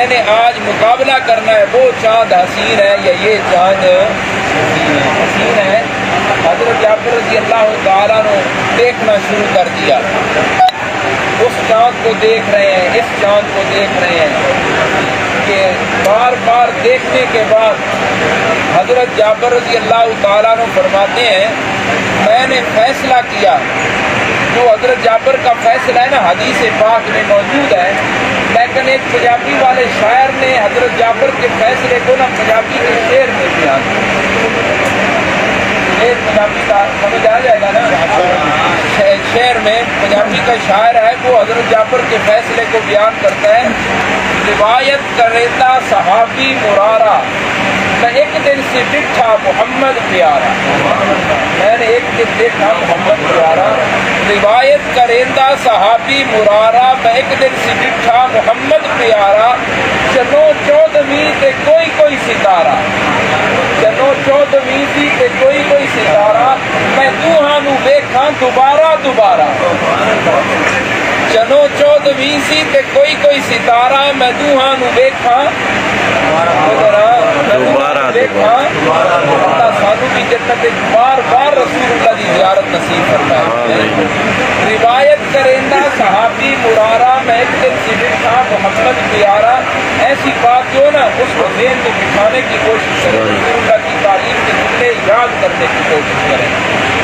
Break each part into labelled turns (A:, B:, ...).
A: نے آج مقابلہ کرنا ہے وہ چاند حسین ہے یا یہ چاند حسین ہے. حضرت جابر رضی اللہ تعالیٰ نے دیکھنا شروع کر دیا. اس چاند کو دیکھ رہے ہیں, اس چاند کو دیکھ رہے ہیں کہ بار بار دیکھنے کے بعد حضرت جابر رضی اللہ تعالیٰ نے فرماتے ہیں میں نے فیصلہ کیا. جو حضرت جابر کا فیصلہ ہے نا حدیث پاک میں موجود ہے, لیکن ایک پنجابی والے شاعر نے حضرت جابر کے فیصلے کو نا پنجابی کے شعر میں بیان کیا. پنجابی کا سمجھ آ جائے گا نا, شعر میں پنجابی کا شاعر ہے وہ حضرت جابر کے فیصلے کو بیان کرتا ہے. روایت کریتا صحابی مرارا میں ایک دن سے ڈٹھا محمد پیارا. میں نے ایک دن دیکھا محمد پیارا. روایت کریندہ صحابی مرارا میں ایک دن سے ڈٹھا محمد پیارا. چلو چودھویں تے کوئی کوئی ستارہ, چلو چودھویں سی تے کوئی کوئی ستارہ میں دوہاں نو ویکھاں دوبارہ دوبارہ. چلو چودھویں سی تے کوئی کوئی ستارہ میں دوہاں نو ویکھاں اللہ سانو بھی جنت بار بار رسول اللہ کی زیارت نصیب فرمائے. روایت کریندہ صحابی مرارا میں ایک دن سے ڈٹھا محمد پیارا. ایسی بات جو نا اس کو ذہن میں بٹھانے کی کوشش کریں, رسول اللہ کی تعلیم کے جملے یاد کرنے کی کوشش کریں.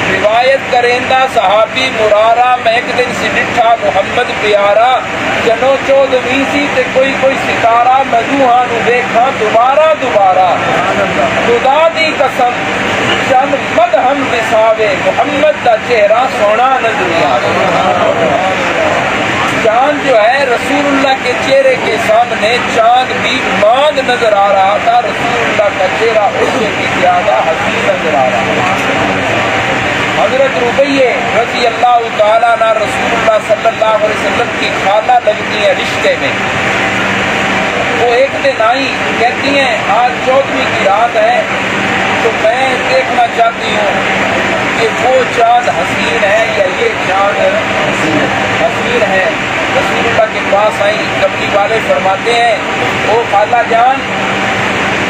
A: روایت کریندہ صحابی مرارا میں ایک دن سے ڈٹھا محمد پیارا. چلو چودھویں سی تے کوئی کوئی ستارہ میں دوہاں نو ویکھاں دوبارہ دوبارہ. خدا دی قسم چند مدہم وساوے محمد دا چہرہ سونا نظر آوے. چاند جو ہے رسول اللہ کے چہرے کے سامنے چاند بھی ماند نظر آ رہا تھا, رسول اللہ کا چہرہ اس سے بھی زیادہ حسین نظر آ رہا تھا. حضرت ربیہ رضی اللہ تعالیٰ عنہ رسول اللہ صلی اللہ علیہ وسلم کی خالہ لگتی ہیں رشتے میں. وہ ایک دن آئی, کہتی ہیں آج چودھویں کی رات ہے تو میں دیکھنا چاہتی ہوں کہ وہ چاند حسین ہے یا یہ چاند حسین ہے. رسول اللہ کے پاس آئی, کملی والے فرماتے ہیں او خالہ جان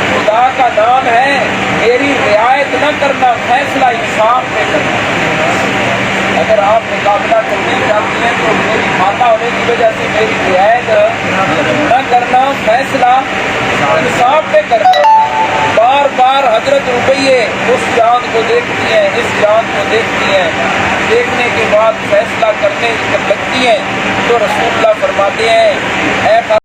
A: خدا کا نام ہے میری رعایت نہ کرنا, فیصلہ انصاف پہ کرنا. اگر آپ مقابلہ کرنا چاہتی ہیں تو میری ماتا ہونے کی وجہ سے میری رعایت نہ کرنا, فیصلہ انصاف پہ کرنا. بار بار حضرت ربیہ اس چاند کو دیکھتی ہیں, اس چاند کو دیکھتی ہیں. دیکھنے کے بعد فیصلہ کرنے لگتی ہیں تو رسول اللہ فرماتے ہیں اے